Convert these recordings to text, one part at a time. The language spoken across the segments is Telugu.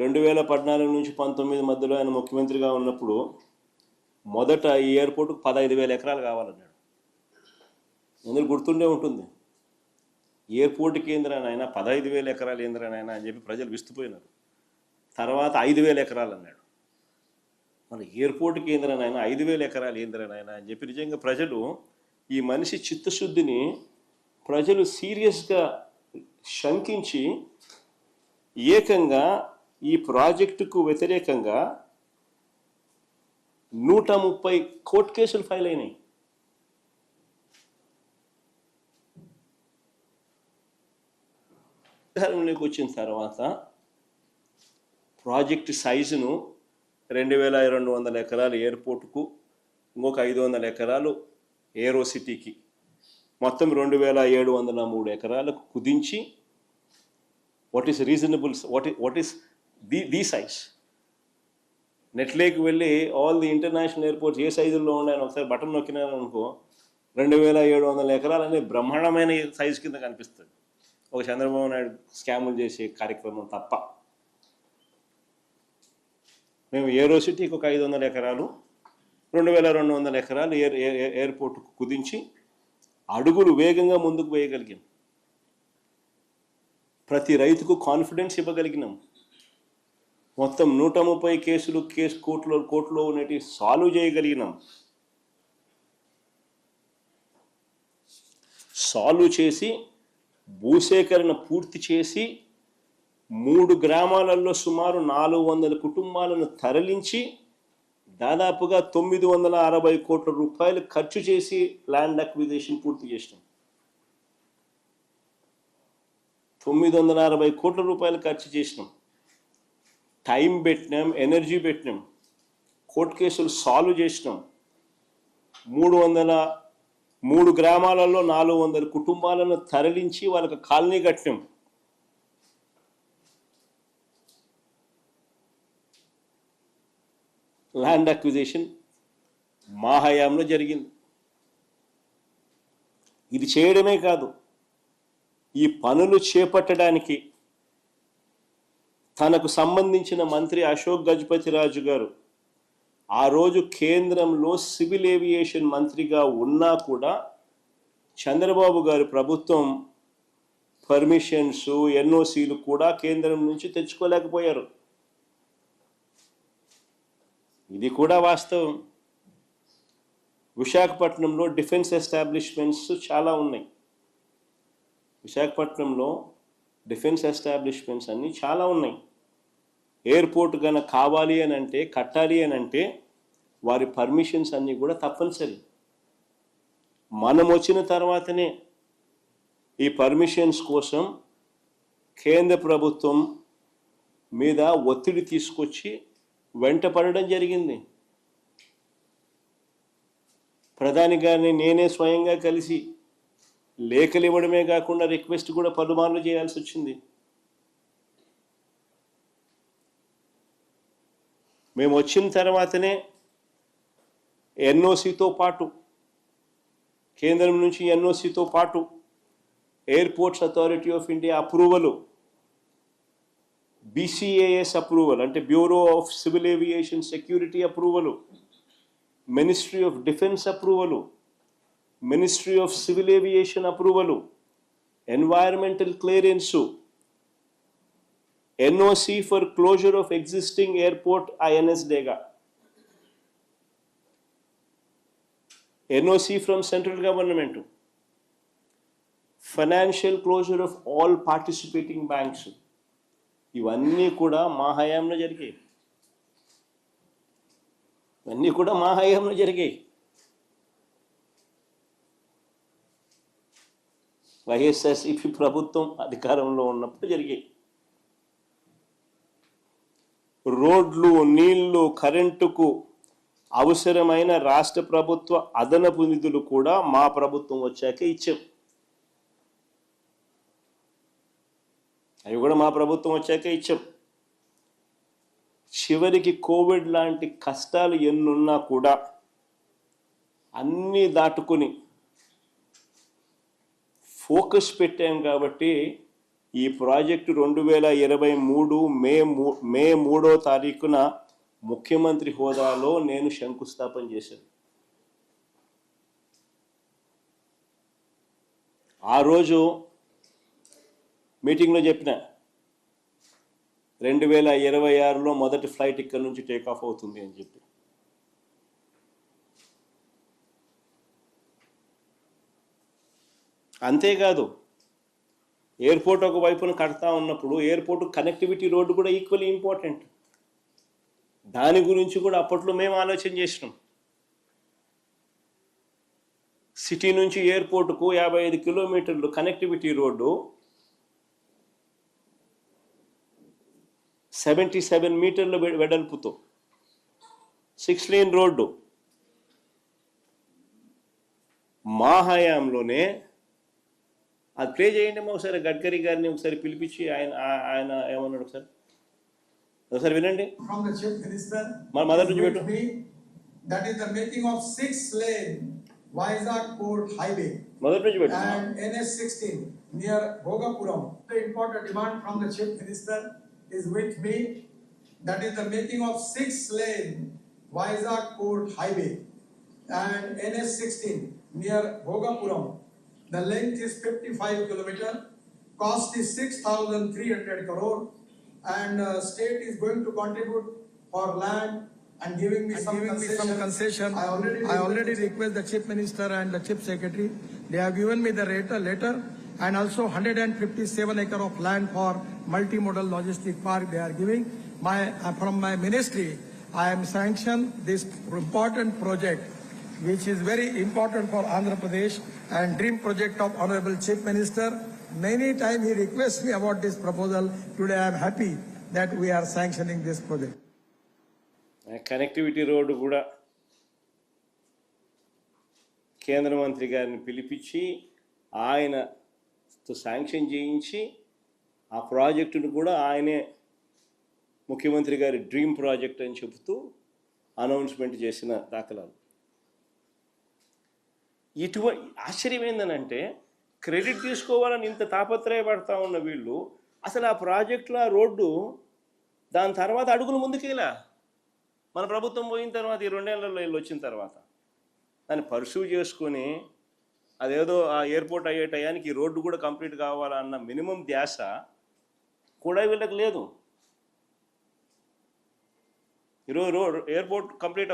2014 నుంచి 19 మధ్యలో ఆయన ముఖ్యమంత్రిగా ఉన్నప్పుడు మొదట ఈ ఎయిర్పోర్ట్కు 15,000 ఎకరాలు కావాలన్నాడు. ఎందుకు గుర్తుండే ఉంటుంది. ఎయిర్పోర్ట్ కేంద్రానైనా 15,000 ఎకరాలు ఏంద్రానైనా అని చెప్పి ప్రజలు విస్తుపోయినారు. తర్వాత 5,000 ఎకరాలు అన్నాడు. మన ఎయిర్పోర్ట్ కేంద్రానైనా 5,000 ఎకరాలు ఏంద్రానైనా అని చెప్పి నిజంగా ప్రజలు ఈ మనిషి చిత్తశుద్ధిని ప్రజలు సీరియస్గా శంకించి ఏకంగా ఈ ప్రాజెక్టుకు వ్యతిరేకంగా 130 కోర్టు కేసులు ఫైల్ అయినాయి. అధికారంలోకి వచ్చిన తర్వాత ప్రాజెక్టు సైజును 2,200 ఎకరాలు ఎయిర్పోర్టుకు, ఇంకొక 500 ఎకరాలు ఏరో సిటీకి, మొత్తం 2,703 ఎకరాలకు కుదించి what is reasonable, what is the size. నెట్లోకి వెళ్ళి ఆల్ ది ఇంటర్నేషనల్ ఎయిర్పోర్ట్స్ ఏ సైజుల్లో ఉన్నాయని ఒకసారి బటన్ నొక్కినాను అనుకో 2,700 ఎకరాలు అనే బ్రహ్మాండమైన సైజు కింద కనిపిస్తుంది. ఒక చంద్రబాబు నాయుడు స్కాములు చేసే కార్యక్రమం తప్ప. మేము ఏరో సిటీకి ఒక 500 ఎకరాలు, 2,200 ఎకరాలు ఎయిర్పోర్టుకు కుదించి అడుగులు వేగంగా ముందుకు వేయగలిగాం. ప్రతి రైతుకు కాన్ఫిడెన్స్ ఇవ్వగలిగినాం. మొత్తం 130 కేసులు కోర్టులో ఉన్నటి సాల్వ్ చేయగలిగినాం. సాల్వ్ చేసి భూసేకరణ పూర్తి చేసి 3 గ్రామాలలో సుమారు 400 కుటుంబాలను తరలించి దాదాపుగా 960 కోట్ల రూపాయలు ఖర్చు చేసి ల్యాండ్ అక్విజిషన్ పూర్తి చేసినాం. 960 కోట్ల రూపాయలు ఖర్చు చేసినాం. టైం పెట్టినాం, ఎనర్జీ పెట్టినాం, కోర్టు కేసులు సాల్వ్ చేసినాం. 3 గ్రామాలలో 400 కుటుంబాలను తరలించి వాళ్ళకి కాలనీ కట్టినాం. ల్యాండ్ అక్విజిషన్ మా హయాంలో జరిగింది. ఇది చేయడమే కాదు, ఈ పనులు చేపట్టడానికి తనకు సంబంధించిన మంత్రి అశోక్ గజపతిరాజు గారు ఆ రోజు కేంద్రంలో సివిల్ ఏవియేషన్ మంత్రిగా ఉన్నా కూడా చంద్రబాబు గారి ప్రభుత్వం పర్మిషన్స్, ఎన్ఓసీలు కూడా కేంద్రం నుంచి తెచ్చుకోలేకపోయారు. ఇది కూడా వాస్తవం. విశాఖపట్నంలో డిఫెన్స్ ఎస్టాబ్లిష్మెంట్స్ చాలా ఉన్నాయి. విశాఖపట్నంలో డిఫెన్స్ ఎస్టాబ్లిష్మెంట్స్ అన్నీ చాలా ఉన్నాయి. ఎయిర్పోర్ట్ కనుక కావాలి అని అంటే, కట్టాలి అని అంటే వారి పర్మిషన్స్ అన్నీ కూడా తప్పనిసరి. మనం వచ్చిన తర్వాతనే ఈ పర్మిషన్స్ కోసం కేంద్ర ప్రభుత్వం మీద ఒత్తిడి తీసుకొచ్చి వెంట పడడం జరిగింది. ప్రధాని గారిని నేనే స్వయంగా కలిసి లేఖలు ఇవ్వడమే కాకుండా రిక్వెస్ట్ కూడా పలుమార్లు చేయాల్సి వచ్చింది. మేము వచ్చిన తర్వాతనే ఎన్ఓసితో పాటు, కేంద్రం నుంచి ఎన్ఓసితో పాటు airports authority of India approval, BCAS approval అంటే bureau of civil aviation security approval, ministry of defence approval, ministry of civil aviation approval, environmental clearance, NOC for closure of existing airport INS Dega, NOC from central government, financial closure of all participating banks. ఇవన్నీ కూడా మా హయాంలో జరిగాయి. వైఎస్ఆర్సీపీ ప్రభుత్వం అధికారంలో ఉన్నప్పుడు జరిగాయి. రోడ్లు, నీళ్లు, కరెంటుకు అవసరమైన రాష్ట్ర ప్రభుత్వ అదనపు నిధులు కూడా మా ప్రభుత్వం వచ్చాకే ఇచ్చాం. అవి కూడా మా ప్రభుత్వం వచ్చాకే ఇచ్చాం. చివరికి కోవిడ్ లాంటి కష్టాలు ఎన్నున్నా కూడా అన్నీ దాటుకొని ఫోకస్ పెట్టాం కాబట్టి ఈ ప్రాజెక్టు 2023 మే 3వ తారీఖున ముఖ్యమంత్రి హోదాలో నేను శంకుస్థాపన చేశాను. ఆ రోజు మీటింగ్లో చెప్పిన 2026లో మొదటి ఫ్లైట్ ఇక్కడ నుంచి టేక్ ఆఫ్ అవుతుంది అని చెప్పి. అంతేకాదు ఎయిర్పోర్ట్ ఒక వైపున కడతా ఉన్నప్పుడు ఎయిర్పోర్ట్ కనెక్టివిటీ రోడ్డు కూడా ఈక్వల్లీ ఇంపార్టెంట్. దాని గురించి కూడా అప్పట్లో మేము ఆలోచన చేసినాం. సిటీ నుంచి ఎయిర్పోర్టుకు 55 కిలోమీటర్లు కనెక్టివిటీ రోడ్డు, 77 మీటర్ల వెడల్పుతో 6 లేన్ రోడ్డు మా హయాంలోనే. అది ప్లే చేయండి ఒకసారి, గడ్కరీ గారిని ఒకసారి పిలిపించి ఆయన ఏమన్నాడు ఒకసారి వినండి. From the Chief Minister, మొదటి నుంచి పెట్టు. that is the making of 6 lane Vizag Port Highway మొదటి నుంచి పెట్టు. and NS16 near Bhogapuram. The important demand from the Chief Minister is with me, that is the making of 6 lane Vizag Port Highway and NS16 near Bhogapuram. The length is 55 kilometer, cost is 6,300 crore, and state is going to contribute for land and giving me some concession. I already request the Chief Minister and the Chief Secretary. They have given me the letter and also 157 acre of land for multimodal logistic park they are giving. From my ministry, I am sanctioned this important project, which is very important for Andhra Pradesh and dream project of Honorable Chief Minister. Many times he requests me about this proposal. Today I am happy that we are sanctioning this project. Connectivity road కూడా కేంద్ర మంత్రి గారిని పిలిపించి ఆయనతో శాంక్షన్ చేయించి ఆ ప్రాజెక్టును కూడా ఆయనే ముఖ్యమంత్రి గారి డ్రీమ్ ప్రాజెక్ట్ అని చెబుతూ అనౌన్స్మెంట్ చేసిన దాఖలాలు. ఆశ్చర్యం ఏందనంటే, క్రెడిట్ తీసుకోవాలని ఇంత తాపత్రయపడతా ఉన్న వీళ్ళు అసలు ఆ ప్రాజెక్టులో ఆ రోడ్డు దాని తర్వాత అడుగులు ముందుకేలా. మన ప్రభుత్వం పోయిన తర్వాత ఈ 2 ఏళ్లలో వీళ్ళు వచ్చిన తర్వాత దాన్ని పర్సూ చేసుకొని అదేదో ఆ ఎయిర్పోర్ట్ అయ్యే టయానికి ఈ రోడ్డు కూడా కంప్లీట్ కావాలన్న మినిమం ధ్యాస కూడా వీళ్ళకి లేదు. ఈరోజు ఎయిర్పోర్ట్ కంప్లీట్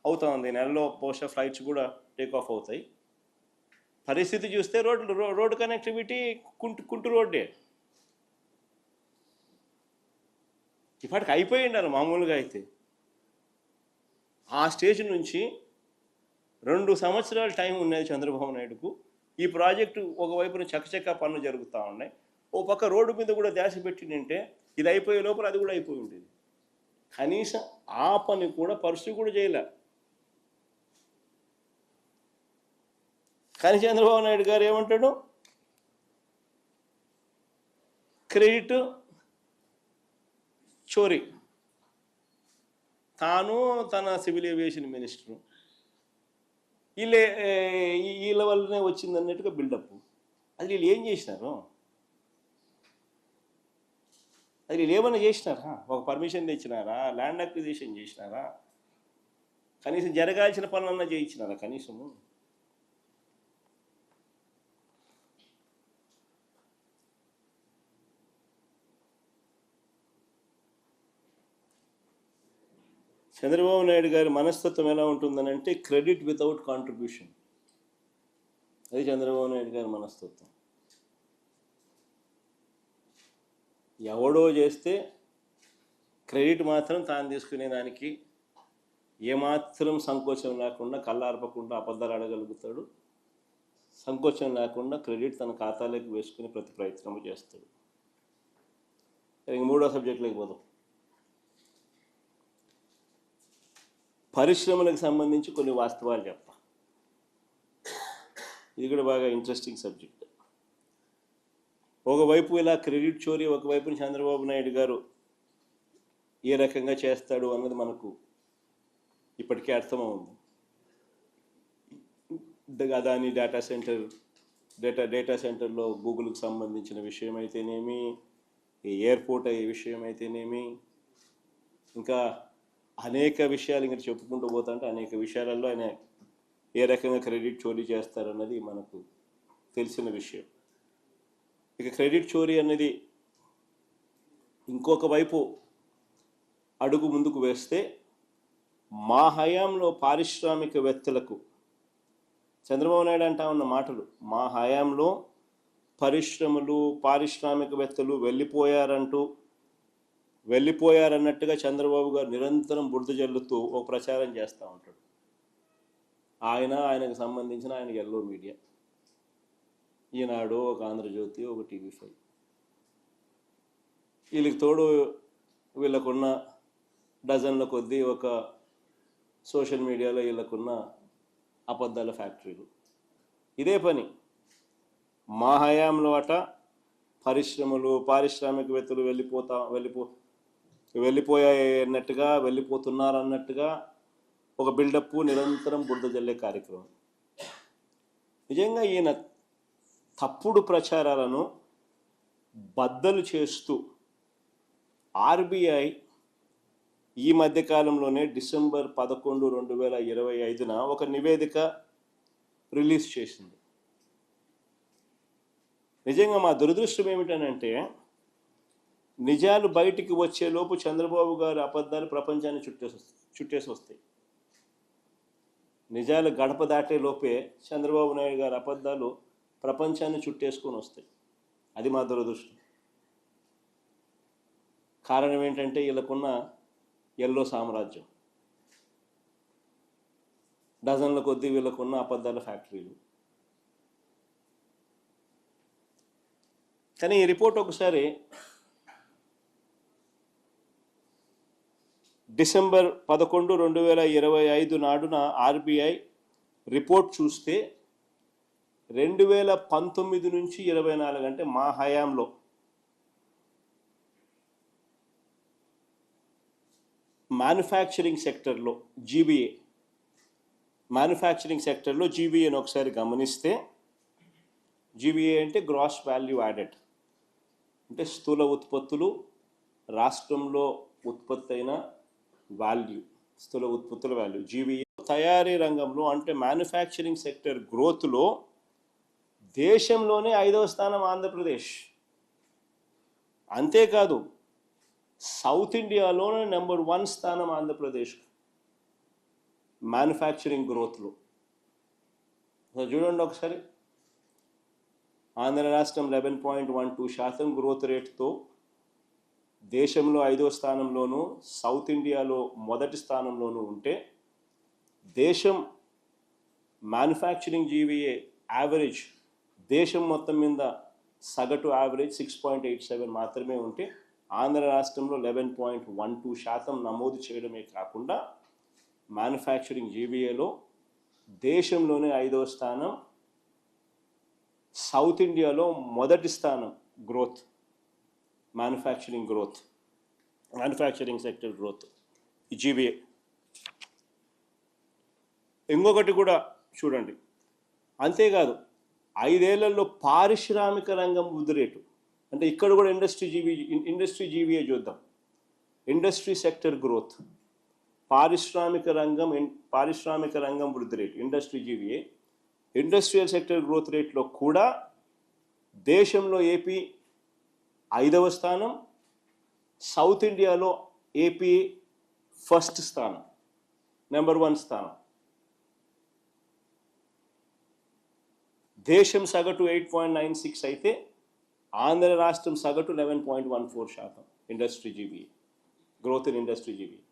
అవుతా ఉంది, నెలలో బహుశా ఫ్లైట్స్ కూడా టేక్ ఆఫ్ అవుతాయి. పరిస్థితి చూస్తే రోడ్డు కనెక్టివిటీ కుంటు రోడ్డే. ఇప్పటికి అయిపోయిండారు మామూలుగా అయితే. ఆ స్టేజ్ నుంచి 2 సంవత్సరాల టైం ఉన్నది చంద్రబాబు నాయుడుకు. ఈ ప్రాజెక్టు ఒకవైపున చకచకా పనులు జరుగుతూ ఉన్నాయి, ఓ పక్క రోడ్డు మీద కూడా ధ్యాస పెట్టిందంటే ఇది అయిపోయే లోపల అది కూడా అయిపోయి ఉండేది. కనీసం ఆ పని కూడా పరిస్థితి కూడా చేయలే. కానీ చంద్రబాబు నాయుడు గారు ఏమంటాడు, క్రెడిట్ చోరీ. తాను తన సివిల్ ఏవియేషన్ మినిస్టరు వీళ్ళ వల్లనే వచ్చింది అన్నట్టుగా బిల్డప్. అది వీళ్ళు ఏం చేసినారు? అది వీళ్ళు ఏమన్నా చేసినారా? ఒక పర్మిషన్ తెచ్చినారా? ల్యాండ్ అక్విజిషన్ చేసినారా? కనీసం జరగాల్సిన పనులన్నా చేయించినారా కనీసము? చంద్రబాబు నాయుడు గారి మనస్తత్వం ఎలా ఉంటుందనంటే క్రెడిట్ వితౌట్ కాంట్రిబ్యూషన్. అది చంద్రబాబు నాయుడు గారి మనస్తత్వం. ఎవడో చేస్తే క్రెడిట్ మాత్రం తాను తీసుకునే దానికి ఏమాత్రం సంకోచం లేకుండా, కళ్ళార్పకుండా అబద్ధాలు అడగలుగుతాడు. సంకోచం లేకుండా క్రెడిట్ తన ఖాతాలోకి వేసుకుని ప్రతి ప్రయత్నము చేస్తాడు. ఇంక 3వ సబ్జెక్టులోకి పోదాం. పరిశ్రమలకు సంబంధించి కొన్ని వాస్తవాలు చెప్తా. ఇది కూడా బాగా ఇంట్రెస్టింగ్ సబ్జెక్ట్. ఒకవైపు ఇలా క్రెడిట్ చోరీ, ఒకవైపు చంద్రబాబు నాయుడు గారు ఏ రకంగా చేస్తాడు అన్నది మనకు ఇప్పటికే అర్థమవుతుంది. అదాని డేటా సెంటర్ డేటా సెంటర్లో గూగుల్కి సంబంధించిన విషయం అయితేనేమి, ఈ ఎయిర్పోర్ట్ అయ్యే విషయం అయితేనేమి, ఇంకా అనేక విషయాలు ఇంకా చెప్పుకుంటూ పోతుంటే అనేక విషయాలలో ఆయన ఏ రకంగా క్రెడిట్ చోరీ చేస్తారన్నది మనకు తెలిసిన విషయం. ఇక క్రెడిట్ చోరీ అనేది ఇంకొక వైపు అడుగు ముందుకు వేస్తే, మా హయాంలో పారిశ్రామికవేత్తలకు చంద్రబాబు నాయుడు అంటా ఉన్న మాటలు, మా హయాంలో పరిశ్రమలు పారిశ్రామికవేత్తలు వెళ్ళిపోయారన్నట్టుగా చంద్రబాబు గారు నిరంతరం బురద జల్లుతూ ఒక ప్రచారం చేస్తూ ఉంటాడు. ఆయనకు సంబంధించిన ఆయన ఎల్లో మీడియా, ఈనాడు, ఒక ఆంధ్రజ్యోతి, ఒక టీవీ5, వీళ్ళకి తోడు వీళ్ళకున్న డజన్ల కొద్దీ ఒక సోషల్ మీడియాలో వీళ్ళకున్న అబద్ధాల ఫ్యాక్టరీలు. ఇదే పని మా హయాంలో అట పరిశ్రమలు పారిశ్రామికవేత్తలు వెళ్ళిపోయాయన్నట్టుగా, వెళ్ళిపోతున్నారన్నట్టుగా ఒక బిల్డప్ నిరంతరం బురద జల్లే కార్యక్రమం. నిజంగా ఈయన తప్పుడు ప్రచారాలను బద్దలు చేస్తూ ఆర్బీఐ ఈ మధ్యకాలంలోనే డిసెంబర్ 11, 2025 ఒక నివేదిక రిలీజ్ చేసింది. నిజంగా మా దురదృష్టం ఏమిటనంటే, నిజాలు బయటికి వచ్చేలోపు చంద్రబాబు గారి అబద్ధాలు ప్రపంచాన్ని చుట్టేసి వస్తాయి. నిజాలు గడప దాటే లోపే చంద్రబాబు నాయుడు గారి అబద్ధాలు ప్రపంచాన్ని చుట్టేసుకొని వస్తాయి. అది మా దురదృష్టం. కారణం ఏంటంటే, వీళ్ళకున్న ఎల్లో సామ్రాజ్యం, డజన్ల కొద్దీ వీళ్ళకున్న అబద్ధాల ఫ్యాక్టరీలు. కానీ ఈ రిపోర్ట్ ఒకసారి డిసెంబర్ 11, 2025 నాడున ఆర్బీఐ రిపోర్ట్ చూస్తే 2019 నుంచి 24 అంటే మా హయాంలో మ్యానుఫ్యాక్చరింగ్ సెక్టర్లో జీబీఏని ఒకసారి గమనిస్తే, జీబీఏ అంటే గ్రాస్ వాల్యూ యాడెడ్, అంటే స్థూల ఉత్పత్తులు, రాష్ట్రంలో ఉత్పత్తి అయిన వాల్యూ, స్థూల ఉత్పత్తుల వాల్యూ. జీబీఏ తయారీ రంగంలో అంటే మ్యానుఫ్యాక్చరింగ్ సెక్టర్ గ్రోత్లో దేశంలోనే 5వ స్థానం ఆంధ్రప్రదేశ్. అంతేకాదు సౌత్ ఇండియాలోనే నెంబర్ 1 స్థానం ఆంధ్రప్రదేశ్ మ్యానుఫ్యాక్చరింగ్ గ్రోత్లో. చూడండి ఒకసారి, ఆంధ్ర రాష్ట్రం 11.12% గ్రోత్ రేట్తో దేశంలో 5వ స్థానంలోనూ, సౌత్ ఇండియాలో మొదటి స్థానంలోనూ ఉంటే, దేశం మ్యానుఫ్యాక్చరింగ్ జీవీఏ యావరేజ్ దేశం మొత్తం మీద సగటు యావరేజ్ 6.87 మాత్రమే ఉంటే, ఆంధ్ర రాష్ట్రంలో 11.12% నమోదు చేయడమే కాకుండా మ్యానుఫ్యాక్చరింగ్ జీబీఏలో దేశంలోనే 5వ స్థానం, సౌత్ ఇండియాలో మొదటి స్థానం గ్రోత్, మ్యానుఫ్యాక్చరింగ్ సెక్టర్ గ్రోత్ ఈ జీబీఏ. ఇంకొకటి కూడా చూడండి, అంతేకాదు 5 ఏళ్లలో పారిశ్రామిక రంగం వృద్ధి రేటు, అంటే ఇక్కడ కూడా ఇండస్ట్రీ జీవీఏ చూద్దాం. ఇండస్ట్రీ సెక్టర్ గ్రోత్, పారిశ్రామిక రంగం వృద్ధి rate, industry GVA, industrial sector growth రేట్లో కూడా దేశంలో ఏపీ 5వ స్థానం, సౌత్ ఇండియాలో ఏపీ ఫస్ట్ స్థానం, నెంబర్ 1 స్థానం. దేశం సగటు 8.96 అయితే ఆంధ్ర రాష్ట్రం సగటు 11.14% industry GBA growth in industry GBA.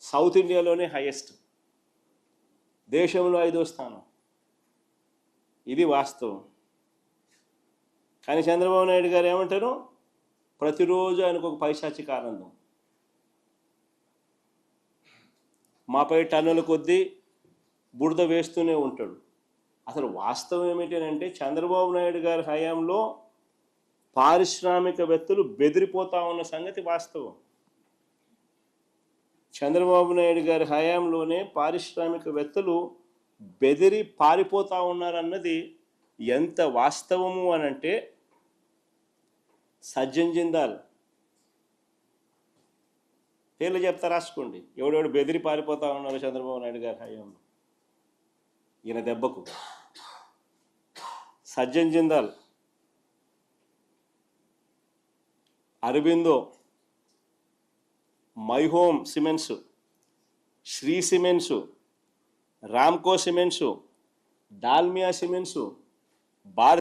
South ఇండియాలోనే హైయెస్ట్, దేశంలో 5వ స్థానం. ఇది వాస్తవం. కానీ చంద్రబాబు నాయుడు గారు ఏమంటారు, ప్రతిరోజు ఆయనకు ఒక పైశాచిక ఆనందం. మాపై టన్నుల కొద్దీ బురద వేస్తూనే ఉంటాడు. అసలు వాస్తవం ఏమిటంటే, చంద్రబాబు నాయుడు గారి హయాంలో పారిశ్రామికవేత్తలు బెదిరిపోతా ఉన్న సంగతి వాస్తవం. చంద్రబాబు నాయుడు గారి హయాంలోనే పారిశ్రామికవేత్తలు బెదిరి పారిపోతా ఉన్నారన్నది ఎంత వాస్తవము అని అంటే సజ్జన్ జిందాల్ పేర్లు చెప్తా రాసుకోండి. ఎవడెవడు బెదిరి పారిపోతా ఉన్నారు చంద్రబాబు నాయుడు గారి హయాంలో ఈయన దెబ్బకు. Sajjan Jindal, Aurobindo, My Home cements, Shri cements, Ramco cements, Dalmia cements, Bharat